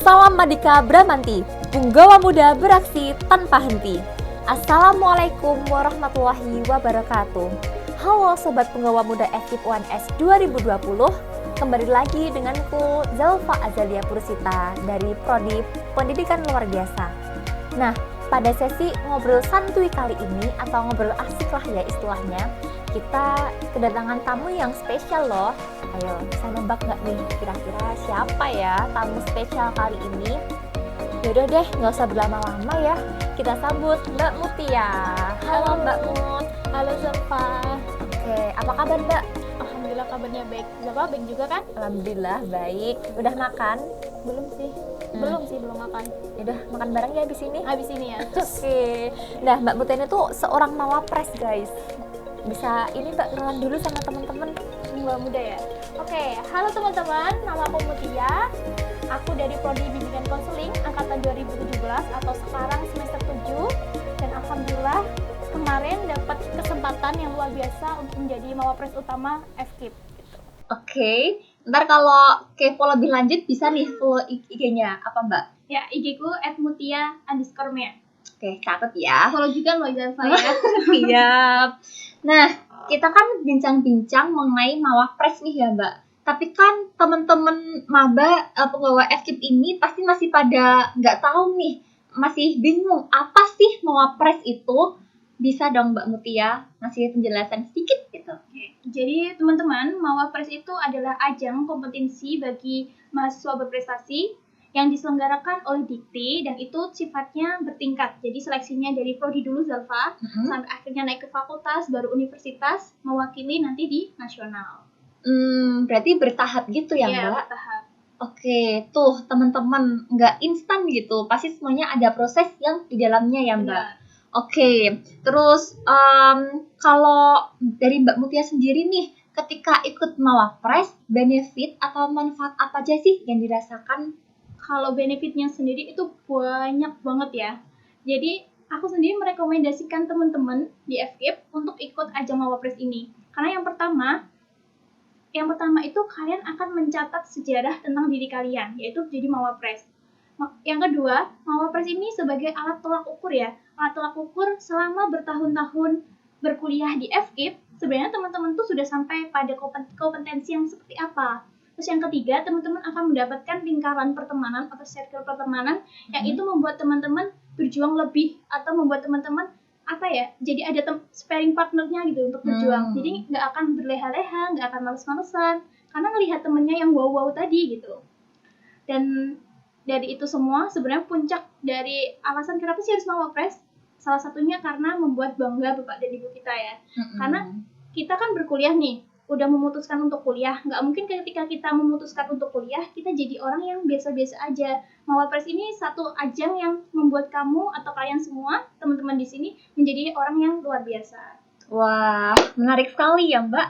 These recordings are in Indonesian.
Salam Madika Bramanti, punggawa muda beraksi tanpa henti. Assalamualaikum warahmatullahi wabarakatuh. Halo Sobat Punggawa Muda FKIP UNS 2020, kembali lagi denganku Zalfa Azalia Pursita dari Prodi Pendidikan Luar Biasa. Nah, pada sesi ngobrol santuy kali ini atau ngobrol asik lah ya istilahnya, kita kedatangan tamu yang spesial loh. Ayo, bisa nebak nggak nih kira-kira siapa ya tamu spesial kali ini? Yaudah deh, nggak usah berlama-lama ya. Kita sambut Mbak Mutia. Halo Mbak Mut. Halo Zalfa. Oke, apa kabar Mbak? Alhamdulillah kabarnya baik. Zalfa baik juga kan? Alhamdulillah baik. Udah makan? Belum sih. Belum makan. Udah makan bareng ya abis ini? Habis ini ya. Oke. Nah, Mbak Mutia ini tuh seorang mawapres guys. Bisa ini Mbak kenalan dulu sama teman-teman Punggawa muda ya. Oke, halo teman-teman. Nama aku Mutia. Aku dari Prodi Bimbingan Konseling angkatan 2017 atau sekarang semester 7. Dan alhamdulillah kemarin dapat kesempatan yang luar biasa untuk menjadi mawapres utama FKIP. Gitu. Oke. Ntar kalau kepo lebih lanjut bisa nih follow IG-nya apa Mbak? Ya, IG ku @mutia_mea. Oke, catat ya. Follow juga loh Zalfa ya. Siap. Nah, kita kan bincang-bincang mengenai mawapres nih ya Mbak. Tapi kan teman-teman maba penggawa FKIP ini pasti masih pada nggak tahu nih, masih bingung apa sih mawapres itu? Bisa dong Mbak Mutia ngasih penjelasan sedikit gitu. Oke. Jadi teman-teman, mawapres itu adalah ajang kompetensi bagi mahasiswa berprestasi yang diselenggarakan oleh Dikti dan itu sifatnya bertingkat. Jadi seleksinya dari prodi dulu Zalfa, sampai akhirnya naik ke fakultas, baru universitas, mewakili nanti di nasional. Berarti bertahap gitu ya Iya, Mbak? bertahap. Oke, tuh teman-teman nggak instan gitu, pasti semuanya ada proses yang di dalamnya ya Mbak. Benar. Oke, terus kalau dari Mbak Mutia sendiri nih, ketika ikut mawapres, benefit atau manfaat apa aja sih yang dirasakan? Kalau benefitnya sendiri itu banyak banget ya. Jadi aku sendiri merekomendasikan teman-teman di FKIP untuk ikut ajang mawapres ini. Karena yang pertama itu kalian akan mencatat sejarah tentang diri kalian, yaitu jadi mawapres. Yang kedua, mawapres ini sebagai alat tolak ukur ya. Alat tolak ukur selama bertahun-tahun berkuliah di FKIP, sebenarnya teman-teman tuh sudah sampai pada kompetensi yang seperti apa. Terus yang ketiga, teman-teman akan mendapatkan lingkaran pertemanan atau circle pertemanan yang itu membuat teman-teman berjuang lebih atau membuat teman-teman jadi ada sparring partnernya gitu untuk berjuang. Jadi nggak akan berleha-leha, nggak akan males-malesan karena ngelihat temennya yang wow-wow tadi gitu. Dan dari itu semua sebenarnya puncak dari alasan kenapa sih harus mawapres, salah satunya karena membuat bangga Bapak dan Ibu kita ya. Karena kita kan berkuliah nih, udah memutuskan untuk kuliah, nggak mungkin ketika kita memutuskan untuk kuliah kita jadi orang yang biasa-biasa aja. Mawapres ini satu ajang yang membuat kamu atau kalian semua teman-teman di sini menjadi orang yang luar biasa. Wah, menarik sekali ya Mbak.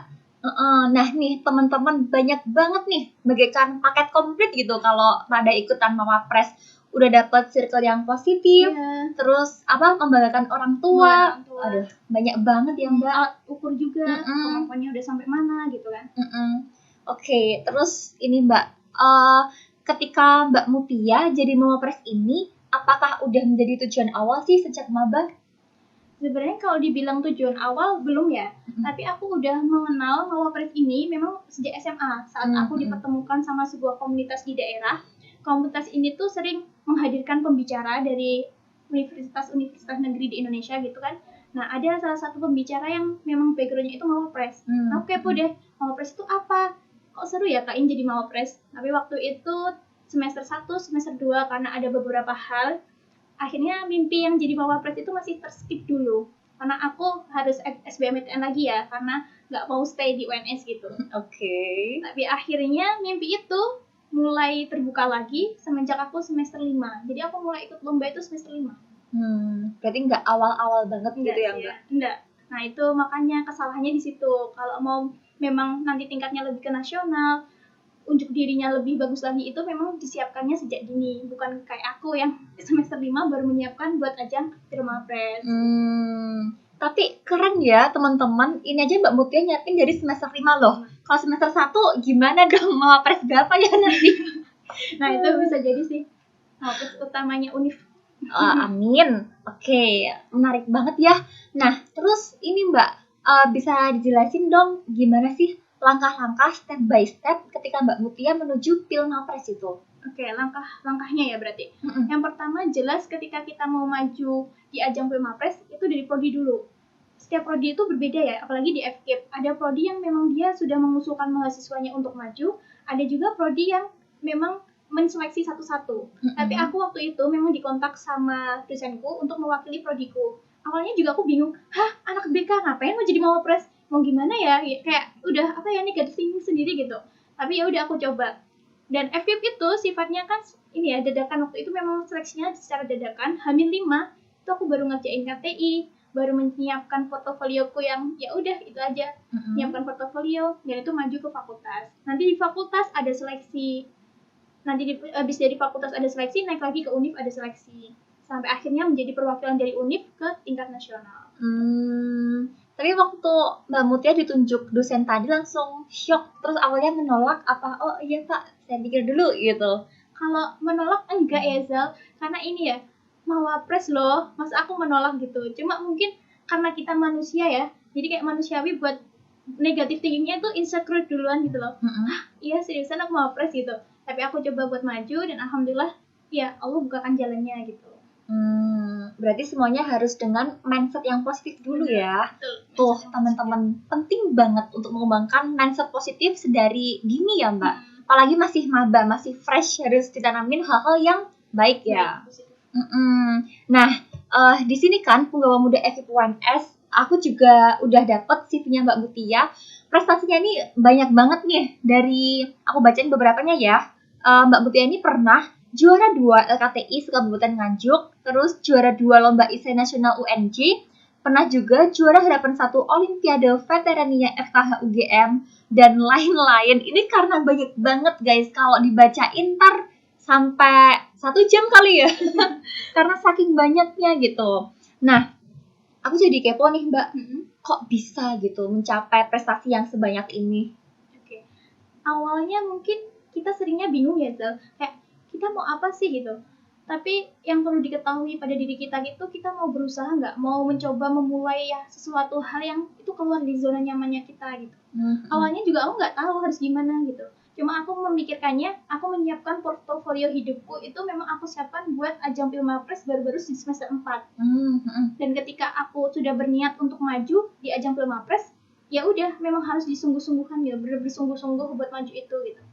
Nah nih teman-teman banyak banget nih bagaikan paket komplit gitu kalau pada ikutan mawapres. Udah dapat circle yang positif, terus membanggakan orang tua. Aduh, banyak banget ya Mbak. Alat ukur juga, kemampuannya udah sampai mana gitu kan. Oke, terus ini Mbak, ketika Mbak Mutia jadi mawapres ini, apakah udah menjadi tujuan awal sih sejak maba? Sebenarnya kalau dibilang tujuan awal belum ya, tapi aku udah mengenal mawapres ini memang sejak SMA saat aku dipertemukan sama sebuah komunitas di daerah. Komunitas ini tuh sering menghadirkan pembicara dari universitas-universitas negeri di Indonesia gitu kan. Nah, ada salah satu pembicara yang memang background-nya itu mawapres. Aku kepo deh, mawapres itu apa? Kok seru ya Kak jadi mawapres? Tapi waktu itu semester 1, semester 2 karena ada beberapa hal, akhirnya mimpi yang jadi mawapres itu masih terskip dulu. Karena aku harus SBMPTN lagi ya, karena nggak mau stay di UNS gitu. Oke. Tapi akhirnya mimpi itu mulai terbuka lagi semenjak aku semester 5. Jadi aku mulai ikut lomba itu semester 5. Berarti nggak awal-awal banget gitu ya Mbak? Enggak. Nah itu makanya kesalahannya di situ. Kalau mau memang nanti tingkatnya lebih ke nasional, unjuk dirinya lebih bagus lagi itu memang disiapkannya sejak dini. Bukan kayak aku yang semester 5 baru menyiapkan buat ajang Mawapres. Tapi keren ya teman-teman, ini aja Mbak Mutia nyiapin dari semester 5 loh. Kalau semester 1 gimana dong, mawapres berapa ya nanti? Nah itu bisa jadi sih. Mawapres utamanya UNIF. Amin. Oke, menarik banget ya. Nah, terus ini Mbak, bisa dijelasin dong gimana sih langkah-langkah step by step ketika Mbak Mutia menuju Pilmapres itu? Oke, langkah-langkahnya ya berarti. Yang pertama jelas ketika kita mau maju di ajang Pilmapres itu dari prodi dulu. Setiap prodi itu berbeda ya, apalagi di FKIP. Ada prodi yang memang dia sudah mengusulkan mahasiswanya untuk maju, ada juga prodi yang memang menseleksi satu-satu. Tapi aku waktu itu memang dikontak sama dosenku untuk mewakili prodiku. Awalnya juga aku bingung, anak BK ngapain mau jadi mawapres? Mau gimana ya? Kayak udah negatif thinking sendiri gitu. Tapi ya udah aku coba. Dan FKIP itu sifatnya kan ini ya, dadakan. Waktu itu memang seleksinya secara dadakan. H-5 itu aku baru ngerjain KTI, baru menyiapkan portofolioku yang ya udah itu aja. Menyiapkan portofolio dan itu maju ke fakultas. Nanti di fakultas ada seleksi. Nanti habis dari fakultas ada seleksi, naik lagi ke UNIF ada seleksi. Sampai akhirnya menjadi perwakilan dari UNIF ke tingkat nasional. Tapi waktu Mbak Mutia ditunjuk dosen tadi langsung shock, terus awalnya menolak apa? Oh iya Pak, saya pikir dulu gitu. Kalau menolak enggak ya Zal, karena ini ya mawapres loh, masa aku menolak gitu. Cuma mungkin karena kita manusia ya, jadi kayak manusiawi buat negatif thinkingnya tuh insecure duluan gitu loh. Iya seriusan aku mawapres gitu. Tapi aku coba buat maju dan alhamdulillah ya Allah bukakan jalannya gitu. Berarti semuanya harus dengan mindset yang positif dulu ya. Betul. Tuh teman-teman, penting banget untuk mengembangkan mindset positif sedari dini ya Mbak. Apalagi masih maba, masih fresh, harus ditanamin hal-hal yang baik ya. Nah, di sini kan penggawa muda FKIP UNS, aku juga udah dapet CV-nya Mbak Mutia. Prestasinya ini banyak banget nih. Dari aku bacain beberapanya ya. Mbak Mutia ini pernah juara 2 LKTI se-Kabupaten Nganjuk, terus juara 2 Lomba Isai Nasional UNJ, pernah juga juara harapan 1 Olimpiade Veterania FKH UGM, dan lain-lain. Ini karena banyak banget guys, kalau dibacain ntar sampai 1 jam kali ya. Karena saking banyaknya gitu. Nah, aku jadi kepo nih Mbak, kok bisa gitu mencapai prestasi yang sebanyak ini? Oke. Awalnya mungkin kita seringnya bingung ya Zal, kayak kita mau apa sih gitu. Tapi yang perlu diketahui pada diri kita gitu, kita mau berusaha nggak, mau mencoba memulai ya sesuatu hal yang itu keluar di zona nyamannya kita gitu. Awalnya juga aku nggak tahu harus gimana gitu. Cuma aku memikirkannya, aku menyiapkan portofolio hidupku itu memang aku siapkan buat ajang Pilmapres baru-baru di semester 4. Dan ketika aku sudah berniat untuk maju di ajang Pilmapres, ya udah memang harus disungguh-sungguhkan ya, bener-bener sungguh-sungguh buat maju itu gitu.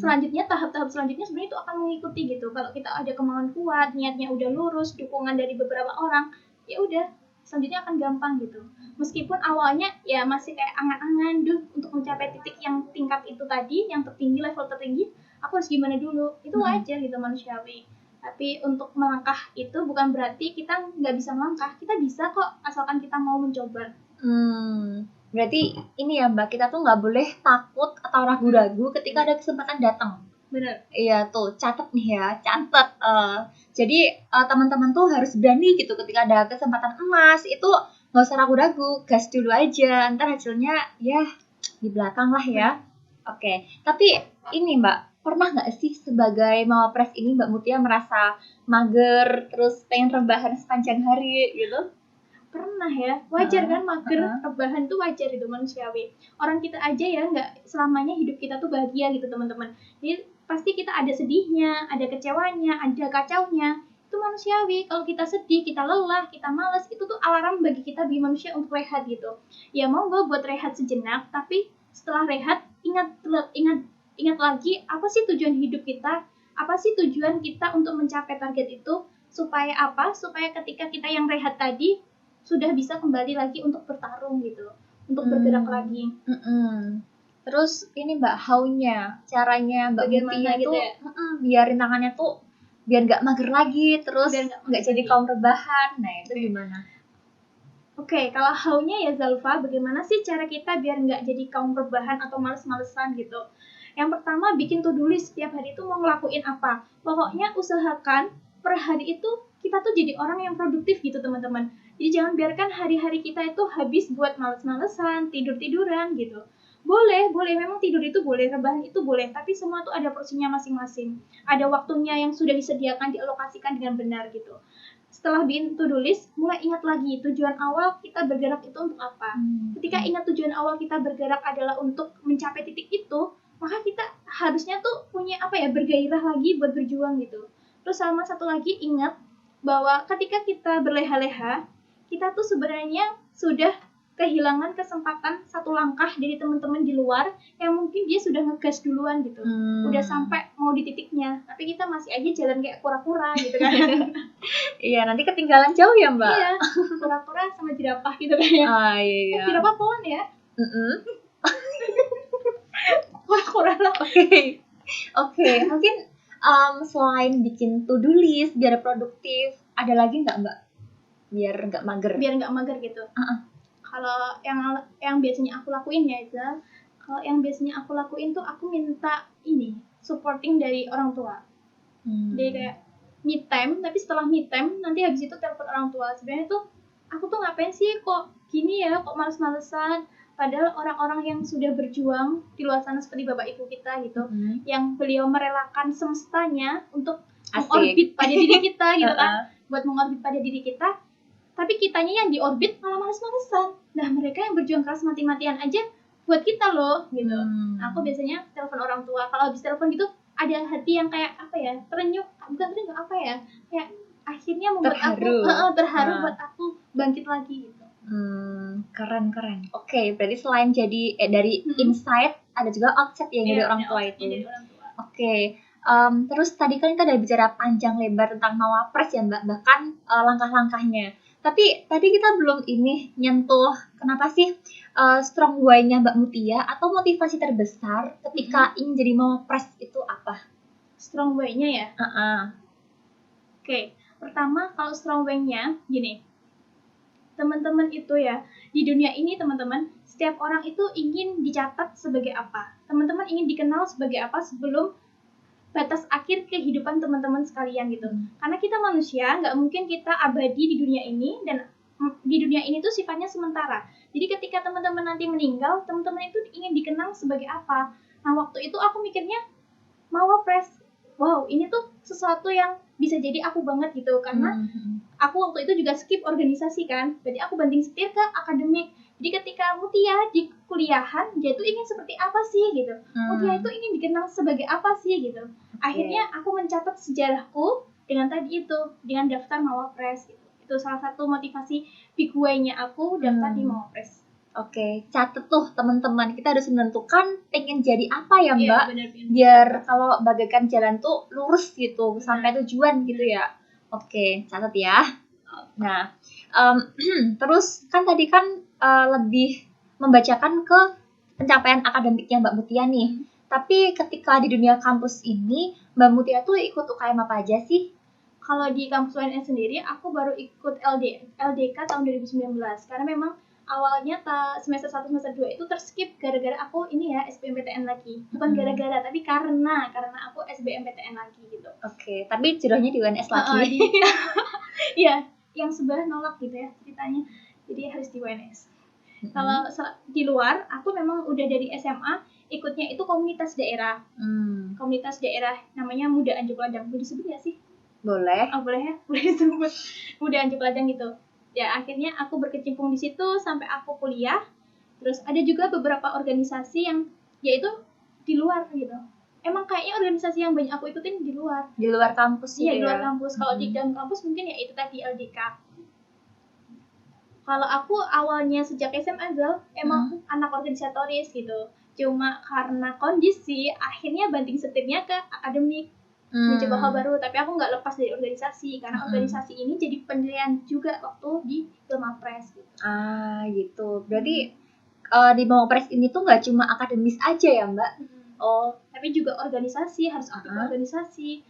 Selanjutnya tahap-tahap selanjutnya sebenarnya itu akan mengikuti gitu. Kalau kita ada kemauan kuat, niatnya udah lurus, dukungan dari beberapa orang, ya udah selanjutnya akan gampang gitu. Meskipun awalnya ya masih kayak angan-angan untuk mencapai titik yang tingkat itu tadi, yang tertinggi, level tertinggi, aku harus gimana dulu, itu wajar gitu, manusiawi. Tapi untuk melangkah itu bukan berarti kita nggak bisa melangkah, kita bisa kok asalkan kita mau mencoba. Berarti ini ya Mbak, kita tuh nggak boleh takut atau ragu-ragu ketika ada kesempatan datang. Bener. Iya tuh, catat nih ya, catat. Jadi teman-teman tuh harus berani gitu ketika ada kesempatan emas, itu nggak usah ragu-ragu, gas dulu aja, ntar hasilnya ya di belakang lah ya. Oke, tapi ini Mbak, pernah nggak sih sebagai mawapres ini Mbak Mutia merasa mager, terus pengen rebahan sepanjang hari gitu? Pernah ya, wajar kan mager, rebahan tuh wajar itu, manusiawi. Orang kita aja ya nggak selamanya hidup kita tuh bahagia gitu teman-teman. Jadi pasti kita ada sedihnya, ada kecewanya, ada kacaunya. Itu manusiawi. Kalau kita sedih, kita lelah, kita malas, itu tuh alarm bagi kita bagi manusia untuk rehat gitu. Ya mau gue buat rehat sejenak, tapi setelah rehat ingat lagi apa sih tujuan hidup kita? Apa sih tujuan kita untuk mencapai target itu? Supaya apa? Supaya ketika kita yang rehat tadi sudah bisa kembali lagi untuk bertarung gitu, untuk bergerak lagi. Terus ini Mbak, how-nya, caranya Mbak Mutia gitu tuh ya? biar rintangannya tuh biar nggak mager lagi, terus nggak jadi kaum rebahan. Nah itu gimana? Oke, kalau how-nya ya Zalfa, bagaimana sih cara kita biar nggak jadi kaum rebahan atau males-malesan gitu? Yang pertama, bikin to-do list setiap hari itu mau ngelakuin apa. Pokoknya usahakan per hari itu kita tuh jadi orang yang produktif gitu teman-teman. Jadi jangan biarkan hari-hari kita itu habis buat males-malesan, tidur-tiduran gitu. Boleh, memang tidur itu boleh, rebahan itu boleh, tapi semua tuh ada porsinya masing-masing. Ada waktunya yang sudah disediakan, dialokasikan dengan benar gitu. Setelah bikin to-do list, mulai ingat lagi tujuan awal kita bergerak itu untuk apa. Ketika ingat tujuan awal kita bergerak adalah untuk mencapai titik itu, maka kita harusnya tuh punya bergairah lagi buat berjuang gitu. Terus sama satu lagi, ingat bahwa ketika kita berleha-leha, kita tuh sebenarnya sudah kehilangan kesempatan satu langkah dari teman-teman di luar yang mungkin dia sudah ngegas duluan gitu, udah sampai mau di titiknya, tapi kita masih aja jalan kayak kura-kura gitu kan. Iya, nanti ketinggalan jauh ya Mbak. Iya, kura-kura sama jerapah gitu kan ya. Iya. Jerapah pohon ya, kura-kura lah. Oke, mungkin selain bikin to-do list biar produktif, ada lagi nggak Mbak? Biar nggak mager. Biar nggak mager gitu. Kalau yang biasanya aku lakuin ya Iza, kalau yang biasanya aku lakuin tuh aku minta ini supporting dari orang tua. Jadi kayak me time, tapi setelah me time nanti habis itu telepon orang tua. Sebenarnya tuh aku tuh ngapain sih kok gini ya, kok males-malesan, padahal orang-orang yang sudah berjuang di luar sana seperti bapak ibu kita gitu, yang beliau merelakan semestanya untuk mengorbit pada diri kita gitu kan, buat mengorbit pada diri kita, tapi kitanya yang di orbit malah males-malesan. Nah, mereka yang berjuang keras mati-matian aja buat kita loh gitu. Aku biasanya telepon orang tua. Kalau habis telepon gitu ada hati yang kayak terenyuh, bukan terenyuh kayak akhirnya membuat Terharu. aku terharu buat aku bangkit lagi gitu. Keren. Oke, berarti selain jadi dari inside ada juga outside ya dari orang tua itu. Oke. Terus tadi kan kita udah bicara panjang lebar tentang Mawapres ya Mbak, bahkan langkah-langkahnya. Tapi tadi kita belum nyentuh kenapa sih strong why-nya Mbak Mutia atau motivasi terbesar ketika ingin jadi Mawapres itu apa? Strong why-nya ya? Oke, pertama kalau strong why-nya gini. Teman-teman itu ya, di dunia ini teman-teman, setiap orang itu ingin dicatat sebagai apa? Teman-teman ingin dikenal sebagai apa sebelum batas akhir kehidupan teman-teman sekalian gitu. Karena kita manusia, nggak mungkin kita abadi di dunia ini, dan di dunia ini tuh sifatnya sementara. Jadi ketika teman-teman nanti meninggal, teman-teman itu ingin dikenal sebagai apa? Nah, waktu itu aku mikirnya, Mawapres, wow, ini tuh sesuatu yang bisa jadi aku banget gitu. Karena aku waktu itu juga skip organisasi kan, berarti aku banting setir ke akademik. Jadi ketika Mutia di kuliahan, dia tuh ingin seperti apa sih gitu. Mutia itu ingin dikenal sebagai apa sih gitu. Akhirnya aku mencatat sejarahku dengan tadi itu, dengan daftar Mawapres gitu. Itu salah satu motivasi big why-nya aku daftar di Mawapres. Oke, catat tuh teman-teman. Kita harus menentukan pengen jadi apa ya Mbak. Iya, benar. Biar kalau bagaikan jalan tuh lurus gitu, sampai tujuan gitu ya. Oke, catat ya. Nah, terus kan tadi kan lebih membacakan ke pencapaian akademiknya Mbak Mutia nih. Tapi ketika di dunia kampus ini, Mbak Mutia tuh ikut UKM apa aja sih? Kalau di kampus UNS sendiri, aku baru ikut LDK tahun 2019. Karena memang awalnya semester 1, semester 2 itu terskip gara-gara aku SBMPTN lagi. Bukan gara-gara, tapi karena aku SBMPTN lagi gitu. Oke, tapi jodohnya di UNS lagi. Iya, yang sebelah nolak gitu ya ceritanya. Jadi harus di UNS. Kalau di luar, aku memang udah dari SMA ikutnya itu komunitas daerah. Komunitas daerah namanya Muda Anjuk Ladang. Boleh disebut nggak sih? Boleh. Oh, boleh ya? Boleh disebut. Muda Anjuk Ladang gitu. Ya, akhirnya aku berkecimpung di situ sampai aku kuliah. Terus ada juga beberapa organisasi yang yaitu di luar gitu. Emang kayaknya organisasi yang banyak aku ikutin di luar. Di luar kampus sih. Iya, di luar kampus. Kalau di dalam kampus mungkin ya itu tadi LDK. Kalau aku awalnya sejak SMA emang anak organisatoris gitu. Cuma karena kondisi akhirnya banting setirnya ke akademik, mencoba hal baru. Tapi aku nggak lepas dari organisasi karena organisasi ini jadi penilaian juga waktu di Mawapres gitu. Gitu. Berarti di Mawapres ini tuh nggak cuma akademis aja ya Mbak? Tapi juga organisasi, harus aktif organisasi.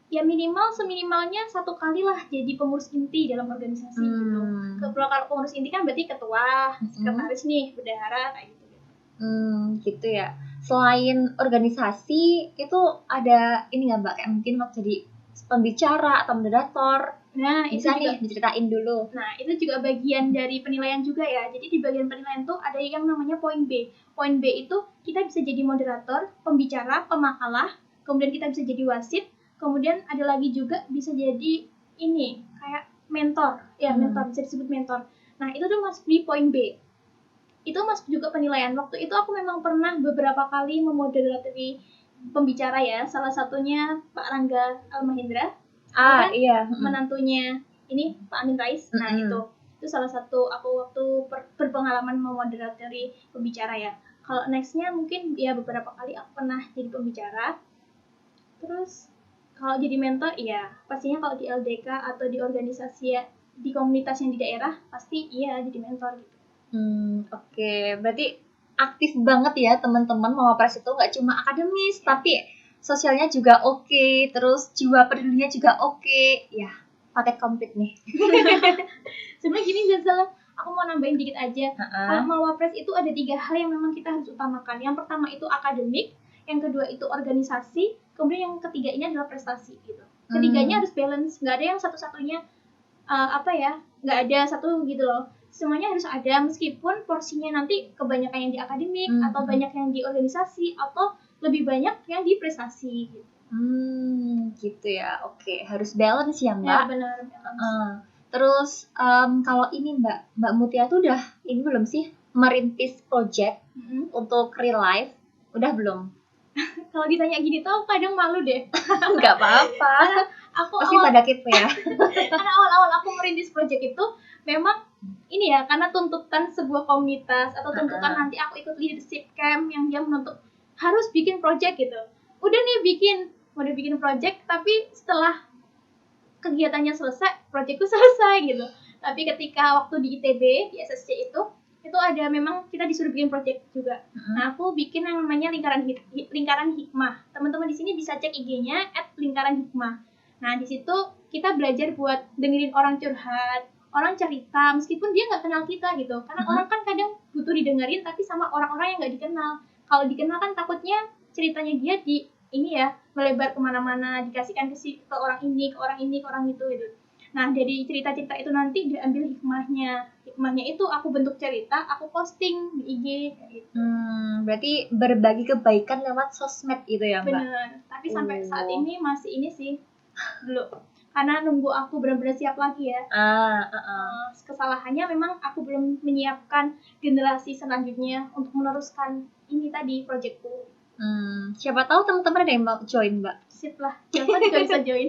Ya minimal seminimalnya 1 kali lah jadi pengurus inti dalam organisasi gitu. Kalau pengurus inti kan berarti ketua, sekretaris nih, bendahara kayak gitu. Gitu ya. Selain organisasi itu ada ini nggak Mbak, kayak mungkin waktu jadi pembicara atau moderator Nah, itu Bisa juga nih diceritain dulu. Nah, itu juga bagian dari penilaian juga ya. Jadi di bagian penilaian tuh ada yang namanya poin B. Poin B itu kita bisa jadi moderator, pembicara, pemakalah, kemudian kita bisa jadi wasit, kemudian ada lagi juga bisa jadi ini, kayak mentor. Ya, mentor, bisa disebut mentor. Nah, itu tuh masuk di poin B. Itu masuk juga penilaian. Waktu itu aku memang pernah beberapa kali memoderatori pembicara ya. Salah satunya Pak Rangga Almahendra. Kan Iya. menantunya ini Pak Amin Rais. Nah, itu salah satu aku waktu berpengalaman memoderatori pembicara ya. Kalau nextnya mungkin ya beberapa kali aku pernah jadi pembicara. Terus kalau jadi mentor ya pastinya kalau di LDK atau di organisasi ya, di komunitas yang di daerah pasti iya jadi mentor gitu. Oke. Berarti aktif banget ya teman-teman Mawapres itu, nggak cuma akademis tapi sosialnya juga oke, terus jiwa pedulinya juga oke. Ya, paket komplit nih. Sebenarnya gini Zazal, aku mau nambahin dikit aja. Kalau Mawapres itu ada 3 hal yang memang kita harus utamakan. Yang pertama itu akademik, yang kedua itu organisasi, kemudian yang ketiga ini adalah prestasi gitu. Ketiganya harus balance, nggak ada yang satu-satunya nggak ada satu gitu loh. Semuanya harus ada, meskipun porsinya nanti kebanyakan yang di akademik atau banyak yang di organisasi atau lebih banyak yang di prestasi gitu. Gitu ya. Oke, harus balance ya, Mbak. Ya benar. Terus kalau ini Mbak Mutia tuh udah ini belum sih merintis project untuk real life? Udah belum? Kalau ditanya gini tuh aku kadang malu deh. Nggak apa-apa. Aku pasti pada kepo ya. Karena awal-awal aku merintis project itu memang ini ya, karena tuntutan sebuah komunitas atau tuntutan nanti aku ikut leadership camp yang dia menuntut harus bikin project gitu. Udah bikin project, tapi setelah kegiatannya selesai, projectku selesai gitu. Tapi ketika waktu di ITB, di SSC itu ada memang kita disuruh bikin project juga. Nah, aku bikin yang namanya lingkaran hikmah. Teman-teman di sini bisa cek IG-nya @lingkaranhikmah. Nah, di situ kita belajar buat dengerin orang curhat, orang cerita, meskipun dia nggak kenal kita gitu. Karena orang kan kadang butuh didengerin, tapi sama orang-orang yang nggak dikenal. Kalau dikenal kan takutnya ceritanya dia melebar kemana-mana, dikasihkan ke orang ini, ke orang ini, ke orang itu gitu. Nah, dari cerita-cerita itu nanti diambil hikmahnya. Hikmahnya itu aku bentuk cerita, aku posting di IG gitu. Berarti berbagi kebaikan lewat sosmed gitu ya, Mbak? Bener. Tapi sampai saat ini masih ini sih belum. Karena nunggu aku benar-benar siap lagi ya. Kesalahannya memang aku belum menyiapkan generasi selanjutnya untuk meneruskan ini tadi proyekku. Siapa tahu teman-teman ada yang mau join, Mbak? Sip lah, siapa juga bisa join.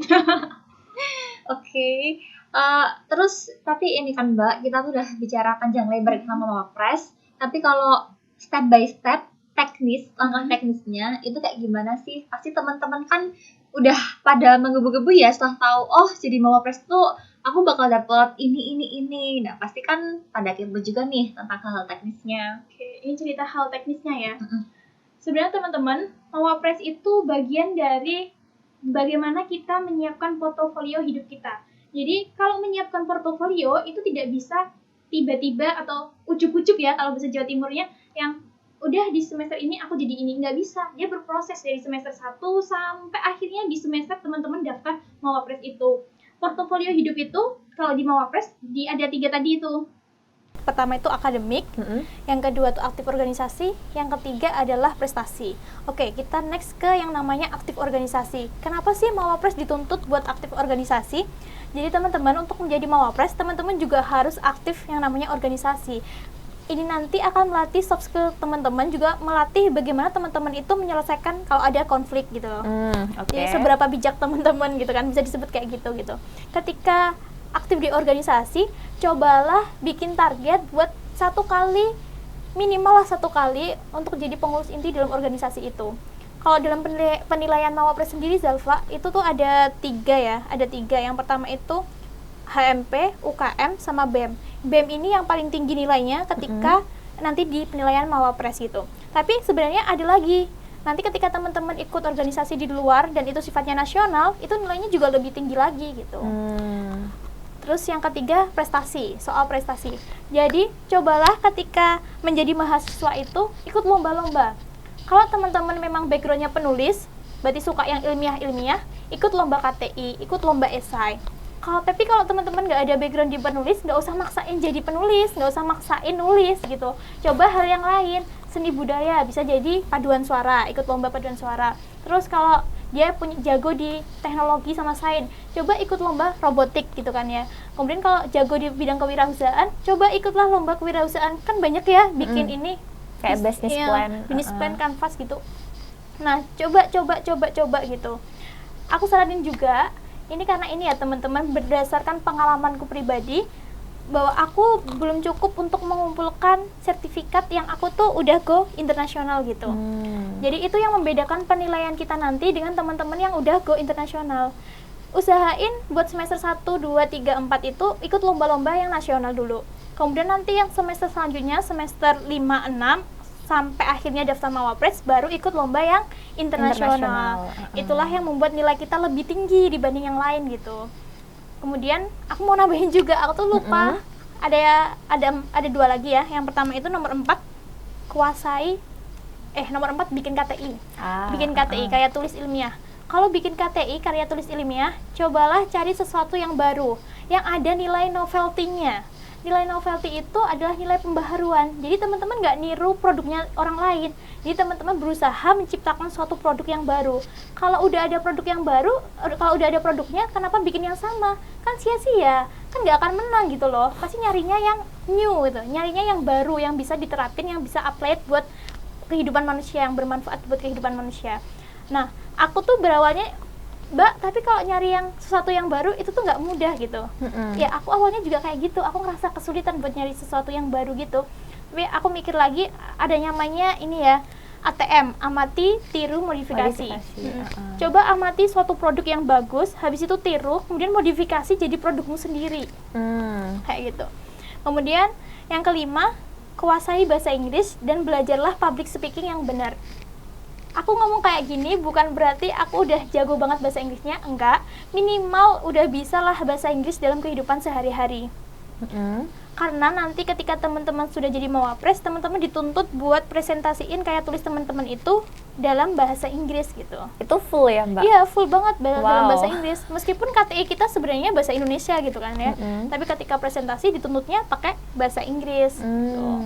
Oke. Terus tapi ini kan Mbak, kita tuh udah bicara panjang lebar sama Mawapres. Tapi kalau step by step teknis, langkah teknisnya itu kayak gimana sih? Pasti teman-teman kan udah pada menggebu-gebu ya setelah tahu jadi Mawapres tuh aku bakal dapet ini. Nah, pasti kan pada kepo juga nih tentang hal teknisnya. Oke, ini cerita hal teknisnya ya. Sebenarnya teman-teman, Mawapres itu bagian dari bagaimana kita menyiapkan portofolio hidup kita. Jadi kalau menyiapkan portofolio itu tidak bisa tiba-tiba atau ujuk-ujuk ya kalau bahasa Jawa Timurnya yang udah di semester ini aku jadi ini, nggak bisa. Dia berproses dari semester 1 sampai akhirnya di semester teman-teman daftar Mawapres itu. Portofolio hidup itu kalau di Mawapres ada 3 tadi itu. Pertama itu akademik, yang kedua itu aktif organisasi, yang ketiga adalah prestasi. Oke, kita next ke yang namanya aktif organisasi. Kenapa sih Mawapres dituntut buat aktif organisasi? Jadi teman-teman untuk menjadi Mawapres, teman-teman juga harus aktif yang namanya organisasi. Ini nanti akan melatih soft skill teman-teman, juga melatih bagaimana teman-teman itu menyelesaikan kalau ada konflik gitu loh. Jadi seberapa bijak teman-teman gitu kan, bisa disebut kayak gitu. Ketika aktif di organisasi, cobalah bikin target buat minimal 1 kali untuk jadi pengurus inti dalam organisasi itu. Kalau dalam penilaian Mawapres sendiri, Zalfa, itu tuh ada 3 ya. Ada 3. Yang pertama itu HMP, UKM, sama BEM. BEM ini yang paling tinggi nilainya ketika nanti di penilaian Mawapres gitu. Tapi sebenarnya ada lagi. Nanti ketika teman-teman ikut organisasi di luar dan itu sifatnya nasional, itu nilainya juga lebih tinggi lagi gitu. Terus yang ketiga, prestasi, soal prestasi. Jadi, cobalah ketika menjadi mahasiswa itu ikut lomba-lomba. Kalau teman-teman memang background-nya penulis, berarti suka yang ilmiah-ilmiah, ikut lomba KTI, ikut lomba esai. Tapi kalau teman-teman nggak ada background di penulis, nggak usah maksain jadi penulis, nggak usah maksain nulis gitu. Coba hal yang lain, seni budaya, bisa jadi paduan suara, ikut lomba paduan suara. Terus kalau dia punya jago di teknologi sama sains, coba ikut lomba robotik gitu kan ya. Kemudian kalau jago di bidang kewirausahaan, coba ikutlah lomba kewirausahaan, kan banyak ya bikin ini Kayak business plan. business plan canvas gitu. Nah, coba gitu. Aku saranin juga, ini karena ini ya teman-teman, berdasarkan pengalamanku pribadi, bahwa aku belum cukup untuk mengumpulkan sertifikat yang aku tuh udah go internasional gitu. Jadi itu yang membedakan penilaian kita nanti dengan teman-teman yang udah go internasional. Usahain buat semester 1, 2, 3, 4 itu ikut lomba-lomba yang nasional dulu. Kemudian nanti yang semester selanjutnya, semester 5, 6, sampai akhirnya daftar Mawapres, baru ikut lomba yang internasional. Itulah yang membuat nilai kita lebih tinggi dibanding yang lain gitu. Kemudian aku mau nambahin juga, aku tuh lupa, ada 2 lagi ya. Yang pertama itu nomor 4, nomor 4 bikin KTI. Bikin KTI, karya tulis ilmiah. Kalau bikin KTI, karya tulis ilmiah, cobalah cari sesuatu yang baru, yang ada nilai novelty-nya. Nilai novelty itu adalah nilai pembaharuan. Jadi teman-teman nggak niru produknya orang lain. Jadi teman-teman berusaha menciptakan suatu produk yang baru. Kalau udah ada produk yang baru, kalau udah ada produknya, kenapa bikin yang sama? Kan sia-sia, kan nggak akan menang gitu loh. Pasti nyarinya yang new gitu, nyarinya yang baru, yang bisa diterapin, yang bisa apply buat kehidupan manusia, yang bermanfaat buat kehidupan manusia. Nah, aku tuh berawalnya, Mbak, tapi kalau nyari yang sesuatu yang baru itu tuh nggak mudah gitu. Ya aku awalnya juga kayak gitu, aku ngerasa kesulitan buat nyari sesuatu yang baru gitu. Tapi aku mikir lagi, ada namanya ini ya, ATM, amati, tiru, modifikasi. Coba amati suatu produk yang bagus, habis itu tiru, kemudian modifikasi jadi produkmu sendiri. Kayak gitu. Kemudian yang kelima, kuasai bahasa Inggris dan belajarlah public speaking yang benar. Aku ngomong kayak gini bukan berarti aku udah jago banget bahasa Inggrisnya, enggak. Minimal udah bisa lah bahasa Inggris dalam kehidupan sehari-hari. Karena nanti ketika teman-teman sudah jadi Mawapres, teman-teman dituntut buat presentasiin kayak tulis teman-teman itu dalam bahasa Inggris gitu. Itu full ya, Mbak? Iya, full banget dalam bahasa Inggris. Meskipun KTI kita sebenarnya bahasa Indonesia gitu kan ya. Tapi ketika presentasi dituntutnya pakai bahasa Inggris gitu.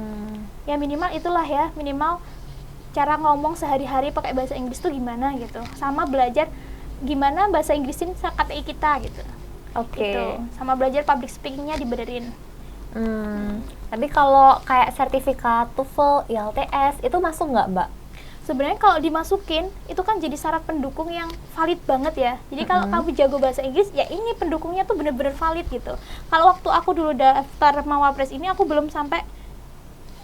Ya minimal itulah ya, minimal cara ngomong sehari-hari pakai bahasa Inggris tuh gimana gitu, sama belajar gimana bahasa Inggrisin KTI kita gitu. Gitu. Sama belajar public speakingnya dibenerin. Tapi kalau kayak sertifikat TOEFL, IELTS itu masuk nggak, Mbak? Sebenarnya kalau dimasukin itu kan jadi syarat pendukung yang valid banget ya. Jadi kalau kamu jago bahasa Inggris, ya ini pendukungnya tuh bener-bener valid gitu. Kalau waktu aku dulu daftar Mawapres ini, aku belum sampai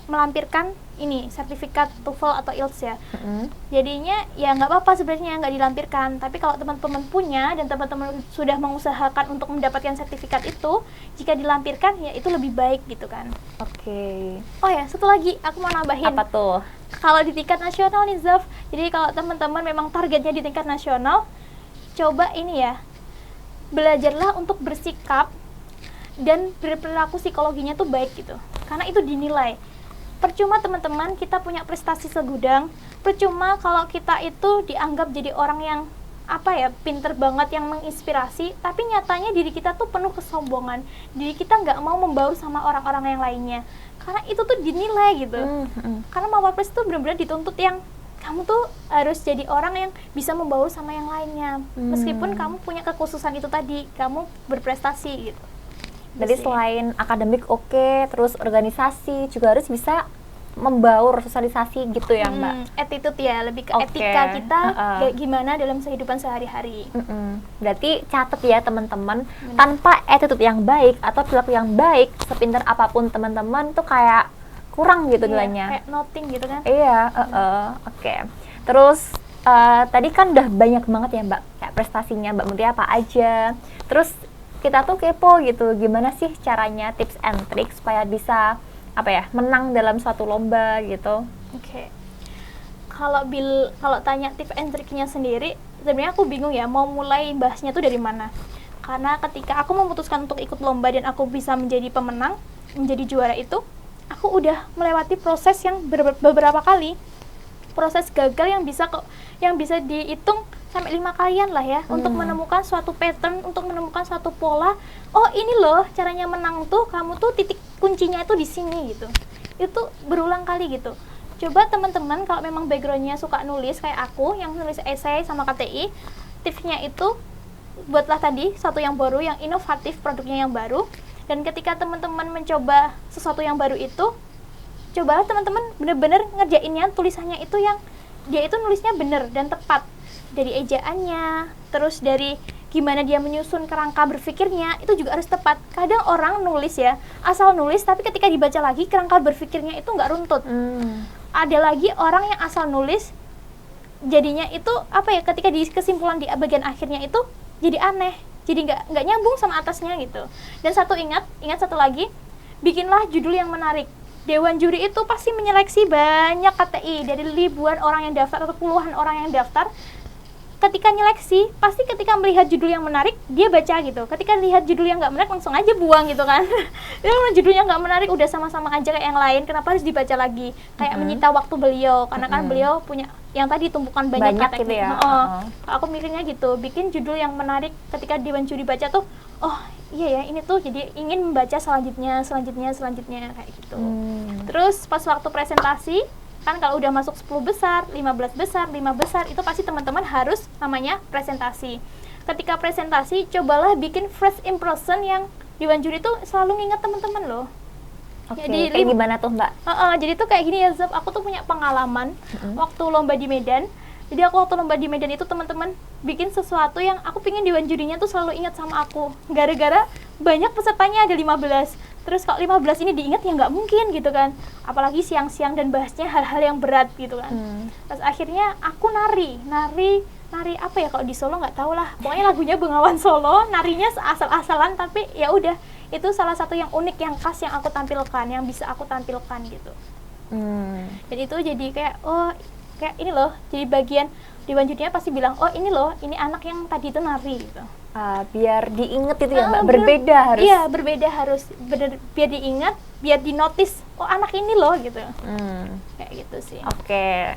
melampirkan ini sertifikat TOEFL atau IELTS ya. Jadinya ya nggak apa-apa sebenarnya nggak dilampirkan. Tapi kalau teman-teman punya dan teman-teman sudah mengusahakan untuk mendapatkan sertifikat itu, jika dilampirkan ya itu lebih baik gitu kan. Oh ya, satu lagi aku mau nambahin. Apa tuh? Kalau di tingkat nasional nih Zaf, jadi kalau teman-teman memang targetnya di tingkat nasional, coba ini ya, belajarlah untuk bersikap dan berperilaku psikologinya tuh baik gitu. Karena itu dinilai. Percuma teman-teman kita punya prestasi segudang, percuma kalau kita itu dianggap jadi orang yang pinter banget, yang menginspirasi, tapi nyatanya diri kita tuh penuh kesombongan, diri kita nggak mau membaur sama orang-orang yang lainnya, karena itu tuh dinilai gitu. Karena Mawapres tuh benar-benar dituntut yang kamu tuh harus jadi orang yang bisa membaur sama yang lainnya, meskipun kamu punya kekhususan itu tadi, kamu berprestasi gitu. Jadi selain akademik terus organisasi juga harus bisa membaur, sosialisasi gitu ya, Mbak? Attitude ya, lebih ke etika kita kayak gimana dalam kehidupan sehari-hari. Berarti catat ya teman-teman, tanpa attitude yang baik atau perilaku yang baik, sepintar apapun teman-teman tuh kayak kurang gitu nilainya. Kayak nothing gitu kan? Iya, Terus tadi kan udah banyak banget ya, Mbak, kayak prestasinya Mbak Mutia apa aja. Terus kita tuh kepo gitu, gimana sih caranya, tips and tricks supaya bisa menang dalam suatu lomba gitu. Kalau tanya tips and triknya sendiri, sebenarnya aku bingung ya mau mulai bahasnya tuh dari mana. Karena ketika aku memutuskan untuk ikut lomba dan aku bisa menjadi pemenang, menjadi juara itu, aku udah melewati proses yang beberapa kali. Proses gagal yang bisa dihitung sampai 5 kalian lah ya untuk menemukan suatu pattern, untuk menemukan suatu pola. Oh ini loh caranya menang tuh, kamu tuh titik kuncinya itu di sini gitu. Itu berulang kali gitu. Coba teman-teman kalau memang backgroundnya suka nulis kayak aku yang nulis esai sama KTI, tipsnya itu buatlah tadi satu yang baru, yang inovatif, produknya yang baru. Dan ketika teman-teman mencoba sesuatu yang baru itu, cobalah teman-teman bener-bener ngerjainnya, tulisannya itu yang dia itu nulisnya bener dan tepat, dari ejaannya, terus dari gimana dia menyusun kerangka berpikirnya itu juga harus tepat. Kadang orang nulis ya asal nulis, tapi ketika dibaca lagi kerangka berpikirnya itu nggak runtut. Ada lagi orang yang asal nulis jadinya itu apa ya, ketika di kesimpulan di bagian akhirnya itu jadi aneh, jadi nggak nyambung sama atasnya gitu. Dan ingat satu lagi, bikinlah judul yang menarik. Dewan juri itu pasti menyeleksi banyak KTI dari ribuan orang yang daftar atau puluhan orang yang daftar. Ketika nyeleksi, pasti ketika melihat judul yang menarik, dia baca gitu. Ketika lihat judul yang nggak menarik, langsung aja buang gitu kan. Judulnya nggak menarik, udah sama-sama aja kayak yang lain, kenapa harus dibaca lagi? Kayak menyita waktu beliau, karena kan beliau punya yang tadi tumpukan banyak KTI. Gitu ya? Aku mikirnya gitu, bikin judul yang menarik ketika Dewan Juri baca tuh, oh iya ya, ini tuh jadi ingin membaca selanjutnya kayak gitu. Terus pas waktu presentasi, kan kalau udah masuk 10 besar, 15 besar, 5 besar, itu pasti teman-teman harus namanya presentasi. Ketika presentasi, cobalah bikin first impression yang Dewan Juri tuh selalu nginget teman-teman loh. Oke, Jadi kayak gimana tuh Mbak? Jadi tuh kayak gini ya Zab, aku tuh punya pengalaman waktu lomba di Medan. Jadi aku waktu lomba di Medan itu teman-teman bikin sesuatu yang aku pingin Dewan Jurinya tuh selalu ingat sama aku. Gara-gara banyak pesertanya ada 15. Terus kalau 15 ini diingat ya nggak mungkin gitu kan. Apalagi siang-siang dan bahasnya hal-hal yang berat gitu kan. Terus akhirnya aku nari apa ya, kalau di Solo nggak tahu lah. Pokoknya lagunya Bengawan Solo, narinya asal-asalan, tapi ya udah, itu salah satu yang unik, yang khas yang aku tampilkan, yang bisa aku tampilkan gitu. Dan itu jadi kayak kayak ini loh, jadi bagian Dewan Jurinya pasti bilang, oh ini loh, ini anak yang tadi itu nari gitu. Biar diinget itu ya Mbak, berbeda harus. Iya, berbeda harus, biar diingat, biar dinotis, oh anak ini loh gitu. Kayak gitu sih. Oke.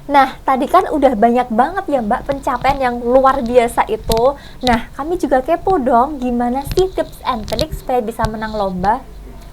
Nah, tadi kan udah banyak banget ya Mbak pencapaian yang luar biasa itu. Nah, kami juga kepo dong, gimana sih tips and tricks supaya bisa menang lomba?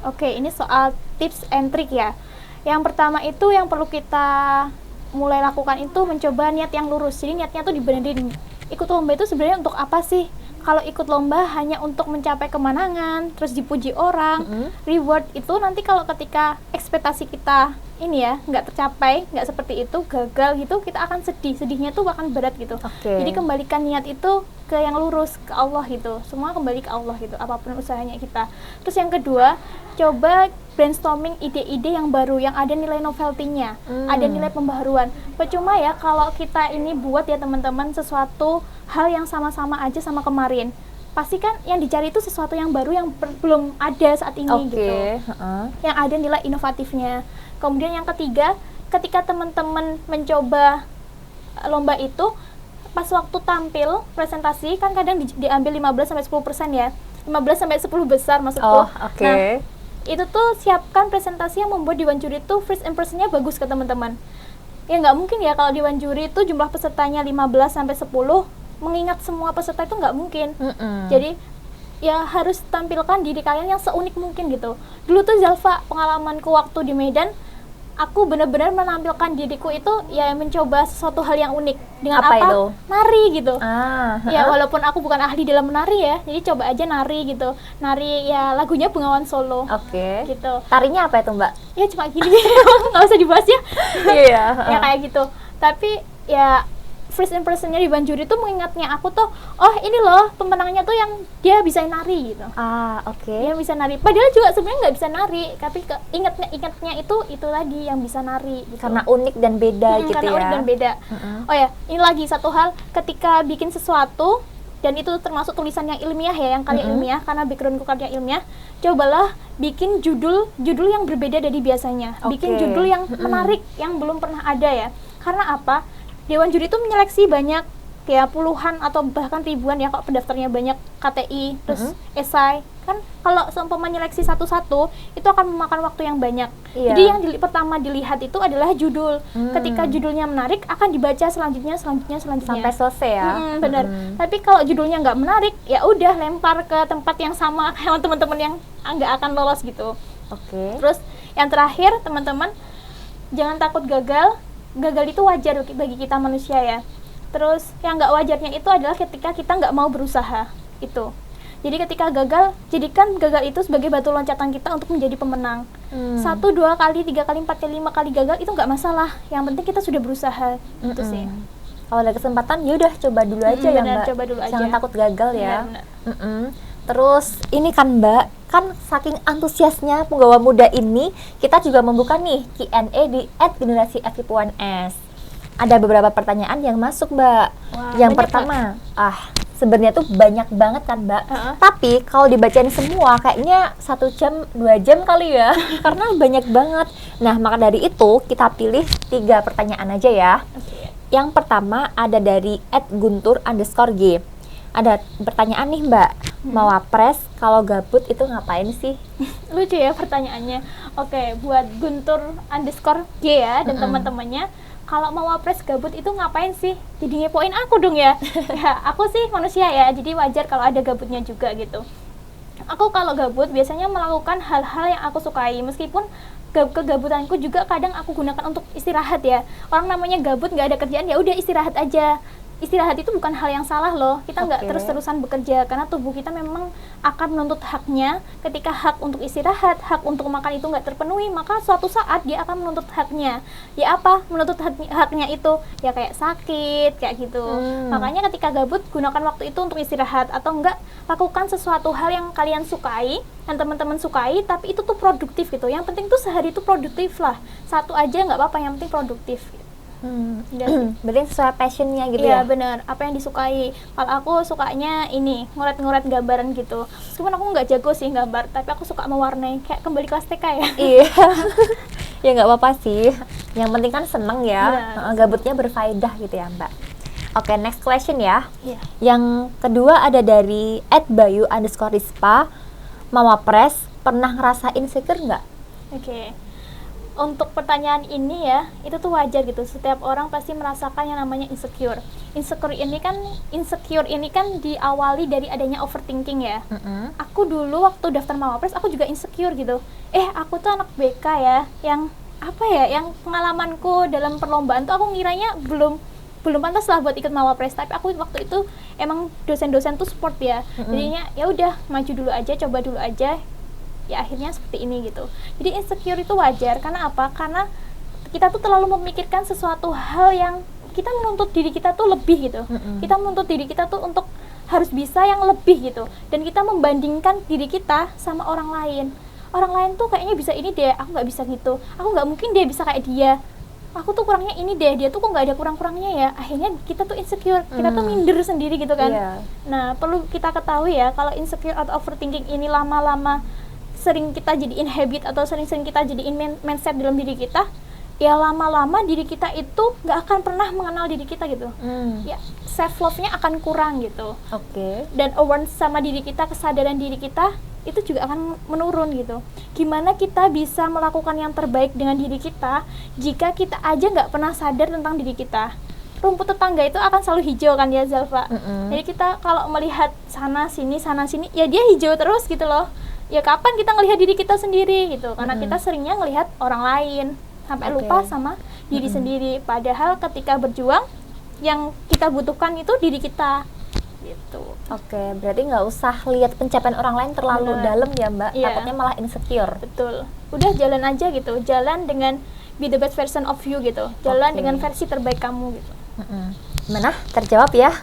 Oke, ini soal tips and trick ya. Yang pertama itu yang perlu kita mulai lakukan itu mencoba niat yang lurus. Jadi niatnya tuh dibenerin. Ikut lomba itu sebenarnya untuk apa sih? Kalau ikut lomba hanya untuk mencapai kemenangan, terus dipuji orang, reward itu nanti kalau ketika ekspektasi kita ini ya nggak tercapai, nggak seperti itu, gagal gitu, kita akan sedih. Sedihnya tuh akan berat gitu. Jadi kembalikan niat itu ke yang lurus, ke Allah gitu. Semua kembali ke Allah gitu, apapun usahanya kita. Terus yang kedua, coba brainstorming ide-ide yang baru, yang ada nilai novelty-nya, ada nilai pembaharuan. Percuma ya kalau kita ini buat ya teman-teman sesuatu hal yang sama-sama aja sama kemarin. Pasti kan yang dicari itu sesuatu yang baru yang belum ada saat ini gitu. Yang ada nilai inovatifnya. Kemudian yang ketiga, ketika teman-teman mencoba lomba itu, pas waktu tampil presentasi kan kadang diambil 15-10% ya. 15-10 besar maksudku. Nah, itu tuh siapkan presentasi yang membuat Dewan Juri itu first impression-nya bagus ke teman-teman. Ya nggak mungkin ya kalau Dewan Juri itu jumlah pesertanya 15-10, mengingat semua peserta itu nggak mungkin. Jadi ya harus tampilkan diri kalian yang seunik mungkin gitu. Dulu tuh Zalfa, pengalamanku waktu di Medan, aku benar-benar menampilkan diriku itu ya mencoba sesuatu hal yang unik. Dengan apa? Itu? Nari gitu. Ya walaupun aku bukan ahli dalam menari ya, jadi coba aja nari gitu. Nari ya lagunya Bengawan Solo. Gitu. Tarinya apa itu Mbak? Ya cuma gini, nggak usah dibahas ya. Iya. Ya kayak gitu. Tapi ya first impression-nya Dewan Juri tuh mengingatnya aku tuh, oh ini loh pemenangnya tuh yang dia bisa nari gitu. Dia bisa nari. Padahal juga sebenarnya nggak bisa nari, tapi ingatnya itu lagi yang bisa nari. Gitu. Karena unik dan beda gitu karena ya. Unik dan beda. Oh ya, ini lagi satu hal, ketika bikin sesuatu dan itu termasuk tulisan yang ilmiah ya, yang karya ilmiah, karena backgroundku karya ilmiah, cobalah bikin judul yang berbeda dari biasanya. Bikin judul yang menarik, yang belum pernah ada ya. Karena apa? Dewan Juri itu menyeleksi banyak kayak puluhan atau bahkan ribuan ya kalau pendaftarnya banyak, KTI terus esai kan. Kalau seumpama nyeleksi satu-satu itu akan memakan waktu yang banyak. Jadi yang pertama dilihat itu adalah judul. Ketika judulnya menarik akan dibaca selanjutnya sampai selesai ya. Benar. Tapi kalau judulnya nggak menarik ya udah lempar ke tempat yang sama kayak teman-teman yang nggak akan lolos gitu. Oke. Terus yang terakhir teman-teman, jangan takut gagal. Gagal itu wajar bagi kita manusia ya. Terus yang nggak wajarnya itu adalah ketika kita nggak mau berusaha itu. Jadi ketika gagal, jadikan gagal itu sebagai batu loncatan kita untuk menjadi pemenang. 1, 2 kali, 3 kali, 4 kali, 5 kali gagal itu nggak masalah. Yang penting kita sudah berusaha. Itu sih. Kalau ada kesempatan ya udah coba dulu aja ya benar, Mbak. coba dulu aja. Jangan takut gagal ya. Benar. Terus ini kan Mbak, kan saking antusiasnya penggawa muda ini, kita juga membuka nih Q&A di @generasi_FKIP1S. Ada beberapa pertanyaan yang masuk Mbak. Wah, Yang banyak, pertama, sebenarnya tuh banyak banget kan Mbak. Tapi kalau dibacain semua kayaknya 1 jam 2 jam kali ya. Karena banyak banget. Nah maka dari itu kita pilih 3 pertanyaan aja ya. Yang pertama ada dari @guntur_g. Ada pertanyaan nih Mbak, Mawapres kalau gabut itu ngapain sih? Lucu ya pertanyaannya. Oke, buat Guntur_g ya dan teman-temannya, kalau mau wapres gabut itu ngapain sih? Jadi ngepoin aku dong ya. Ya, aku sih manusia ya, jadi wajar kalau ada gabutnya juga gitu. Aku kalau gabut biasanya melakukan hal-hal yang aku sukai, meskipun kegabutanku juga kadang aku gunakan untuk istirahat ya. Orang namanya gabut nggak ada kerjaan, ya udah istirahat aja. Istirahat itu bukan hal yang salah loh. Kita nggak terus-terusan bekerja karena tubuh kita memang akan menuntut haknya. Ketika hak untuk istirahat, hak untuk makan itu nggak terpenuhi, maka suatu saat dia akan menuntut haknya. Ya apa? Menuntut haknya itu ya kayak sakit kayak gitu. Makanya ketika gabut gunakan waktu itu untuk istirahat, atau enggak lakukan sesuatu hal yang kalian sukai, yang teman-teman sukai, tapi itu tuh produktif gitu. Yang penting tuh sehari itu produktif lah. 1 aja nggak apa-apa, yang penting produktif. Berarti sesuai passionnya gitu ya? ya? Iya benar, apa yang disukai. Kalau aku sukanya ini, ngoret-ngoret gambaran gitu. Meskipun aku nggak jago sih gambar, tapi aku suka mewarnai, kayak kembali kelas TK ya. Iya. Ya nggak apa-apa sih. Yang penting kan seneng ya. Gabutnya berfaedah gitu ya Mbak. Oke, next question ya. Yang kedua ada dari @bayu_rispa. Mawapres pernah ngerasain insecure nggak? Oke. Untuk pertanyaan ini ya, itu tuh wajar gitu. Setiap orang pasti merasakan yang namanya insecure. Insecure ini kan diawali dari adanya overthinking ya. Aku dulu waktu daftar Mawapres aku juga insecure gitu. Aku tuh anak BK ya, yang apa ya, yang pengalamanku dalam perlombaan tuh aku ngiranya belum pantas lah buat ikut Mawapres. Tapi aku waktu itu emang dosen-dosen tuh support ya. Jadinya ya udah maju dulu aja, coba dulu aja. Ya akhirnya seperti ini gitu. Jadi insecure itu wajar. Karena apa? Karena kita tuh terlalu memikirkan sesuatu hal yang kita menuntut diri kita tuh lebih gitu. Kita menuntut diri kita tuh untuk harus bisa yang lebih gitu. Dan kita membandingkan diri kita sama orang lain. Orang lain tuh kayaknya bisa ini deh, aku nggak bisa gitu. Aku nggak mungkin dia bisa kayak dia. Aku tuh kurangnya ini deh, dia tuh kok nggak ada kurang-kurangnya ya. Akhirnya kita tuh insecure, kita tuh minder sendiri gitu kan. Nah perlu kita ketahui ya, kalau insecure atau overthinking ini lama-lama sering kita jadiin habit atau sering-sering kita jadiin mindset dalam diri kita, ya lama-lama diri kita itu nggak akan pernah mengenal diri kita gitu. Ya self love-nya akan kurang gitu. Dan awareness sama diri kita, kesadaran diri kita itu juga akan menurun gitu. Gimana kita bisa melakukan yang terbaik dengan diri kita jika kita aja nggak pernah sadar tentang diri kita? Rumput tetangga itu akan selalu hijau kan ya Zalfa. Jadi kita kalau melihat sana sini, ya dia hijau terus gitu loh. Ya kapan kita ngelihat diri kita sendiri gitu, karena kita seringnya ngelihat orang lain sampai lupa sama diri sendiri. Padahal ketika berjuang yang kita butuhkan itu diri kita gitu. Berarti nggak usah lihat pencapaian orang lain terlalu dalam ya Mbak, takutnya malah insecure. Betul, udah jalan aja gitu, jalan dengan be the best version of you gitu, jalan dengan versi terbaik kamu gitu. Gimana? Terjawab ya?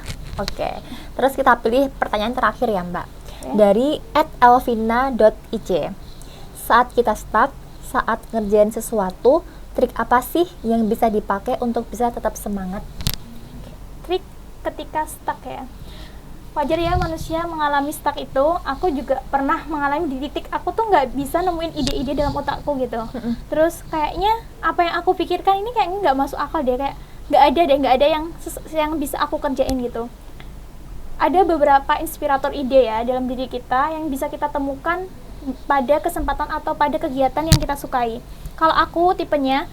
Terus kita pilih pertanyaan terakhir ya Mbak. Dari @elvina.ic. Saat kita stuck, saat ngerjain sesuatu, trik apa sih yang bisa dipakai untuk bisa tetap semangat? Trik ketika stuck ya, wajar ya manusia mengalami stuck itu. Aku juga pernah mengalami di titik aku tuh nggak bisa nemuin ide-ide dalam otakku gitu. Terus kayaknya apa yang aku pikirkan ini kayaknya nggak masuk akal deh, kayak nggak ada yang bisa aku kerjain gitu. Ada beberapa inspirator ide ya dalam diri kita yang bisa kita temukan pada kesempatan atau pada kegiatan yang kita sukai. Kalau aku tipenya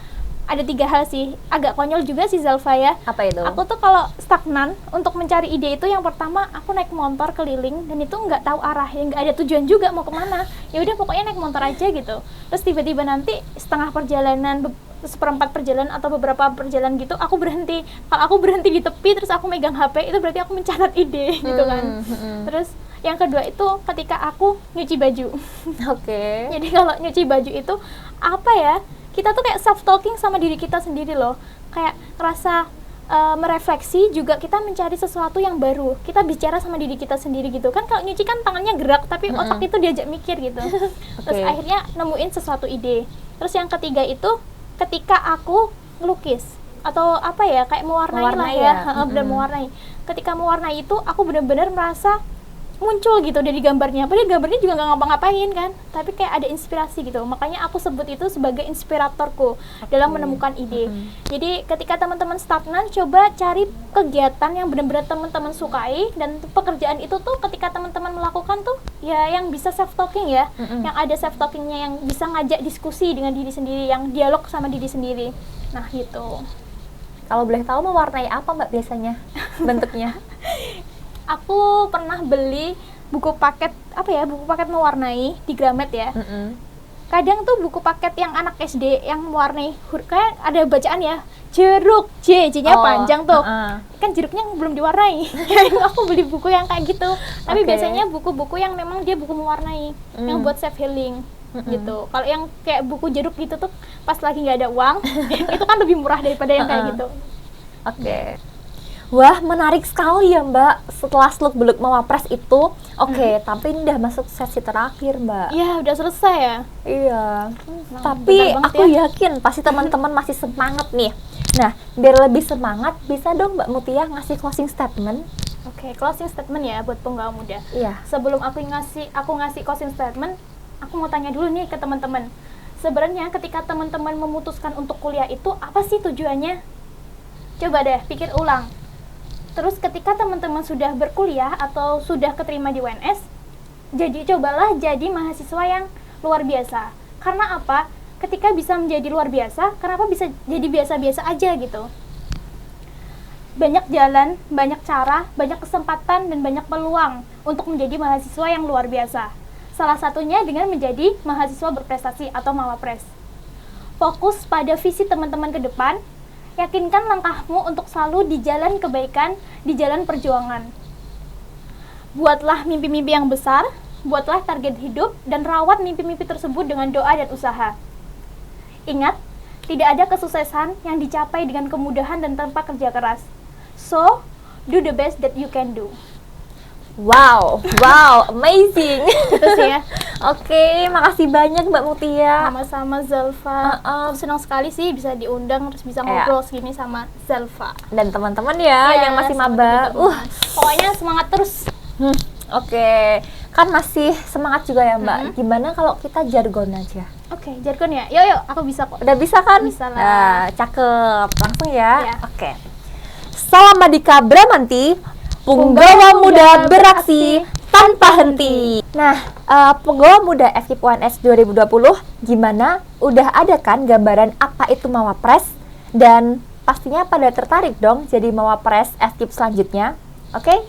ada 3 hal sih, agak konyol juga sih Zalfa ya. Apa itu? Aku tuh kalau stagnan untuk mencari ide itu, yang pertama aku naik motor keliling dan itu nggak tahu arah, ya nggak ada tujuan juga mau kemana. Ya udah pokoknya naik motor aja gitu. Terus tiba-tiba nanti setengah perjalanan, seperempat perjalanan atau beberapa perjalanan gitu, aku berhenti. Kalau aku berhenti di tepi terus aku megang HP, itu berarti aku mencatat ide gitu kan. Terus yang kedua itu ketika aku nyuci baju. Oke. Jadi kalau nyuci baju itu apa ya? Kita tuh kayak self talking sama diri kita sendiri loh, kayak ngerasa merefleksi, juga kita mencari sesuatu yang baru, kita bicara sama diri kita sendiri gitu kan. Kalau nyuci kan tangannya gerak tapi otak itu diajak mikir gitu. Terus akhirnya nemuin sesuatu ide. Terus yang ketiga itu ketika aku ngelukis atau apa ya, kayak mewarnai lah ya, benar mewarnai. Ketika mewarnai itu aku benar-benar merasa muncul gitu dari gambarnya, padahal gambarnya juga nggak ngapa-ngapain kan, tapi kayak ada inspirasi gitu. Makanya aku sebut itu sebagai inspiratorku dalam menemukan ide. Jadi ketika teman-teman stagnan, coba cari kegiatan yang benar-benar teman-teman sukai, dan pekerjaan itu tuh ketika teman-teman melakukan tuh ya yang bisa self talking ya, yang ada self talkingnya, yang bisa ngajak diskusi dengan diri sendiri, yang dialog sama diri sendiri. Nah gitu. Kalau boleh tahu mewarnai apa Mbak biasanya bentuknya? Aku pernah beli buku paket buku paket mewarnai di Gramet ya. Kadang tuh buku paket yang anak SD yang mewarnai, kayak ada bacaan ya, jeruk, J-nya panjang tuh. Kan jeruknya belum diwarnai. Aku beli buku yang kayak gitu. Tapi biasanya buku-buku yang memang dia buku mewarnai, yang buat self healing gitu. Kalau yang kayak buku jeruk gitu tuh pas lagi nggak ada uang, itu kan lebih murah daripada yang kayak gitu. Wah, menarik sekali ya Mbak. Setelah seluk-beluk Mawapres itu, tapi ini udah masuk sesi terakhir Mbak. Iya, udah selesai ya. Iya. Tapi aku yakin pasti teman-teman masih semangat nih. Nah, biar lebih semangat, bisa dong Mbak Mutia ngasih closing statement? Closing statement ya buat penggawa muda. Iya. Sebelum aku ngasih closing statement, aku mau tanya dulu nih ke teman-teman. Sebenarnya ketika teman-teman memutuskan untuk kuliah itu apa sih tujuannya? Coba deh pikir ulang. Terus ketika teman-teman sudah berkuliah atau sudah keterima di UNS, cobalah jadi mahasiswa yang luar biasa. Karena apa? Ketika bisa menjadi luar biasa, kenapa bisa jadi biasa-biasa aja gitu? Banyak jalan, banyak cara, banyak kesempatan, dan banyak peluang untuk menjadi mahasiswa yang luar biasa. Salah satunya dengan menjadi mahasiswa berprestasi atau Mawapres. Fokus pada visi teman-teman ke depan. Yakinkan langkahmu untuk selalu di jalan kebaikan, di jalan perjuangan. Buatlah mimpi-mimpi yang besar, buatlah target hidup, dan rawat mimpi-mimpi tersebut dengan doa dan usaha. Ingat, tidak ada kesuksesan yang dicapai dengan kemudahan dan tanpa kerja keras. So, do the best that you can do. Wow, amazing. Itu sih ya. Oke, makasih banyak Mbak Mutia. Sama-sama Zalfa. Aku senang sekali sih bisa diundang, terus bisa ngobrol segini sama Zalfa. Dan teman-teman ya yang masih maba. Pokoknya semangat terus. Oke, kan masih semangat juga ya Mbak. Gimana kalau kita jargon aja? Jargon ya. Yuk, aku bisa kok. Udah bisa kan? Bisa lah. Cakep. Langsung ya. Ya. Oke. Salam Madika Bramanti. Punggawa muda beraksi tanpa henti. Nah, penggawa muda FKIP UNS 2020 gimana? Udah ada kan gambaran apa itu Mawapres? Dan pastinya pada tertarik dong jadi Mawapres FKIP selanjutnya. Oke?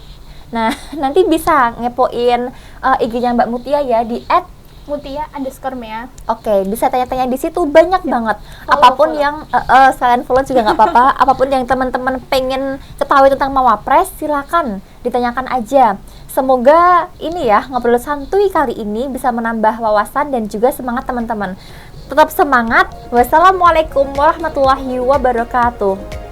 Nah, nanti bisa ngepoin IG-nya Mbak Mutia ya di @mutia_mea. Oke, bisa tanya-tanya di situ, banyak banget. Apapun yang selain follow juga nggak apa-apa. Apapun yang teman-teman pengen ketahui tentang Mawapres, silakan ditanyakan aja. Semoga ini ya ngobrol santuy kali ini bisa menambah wawasan dan juga semangat teman-teman. Tetap semangat. Wassalamualaikum warahmatullahi wabarakatuh.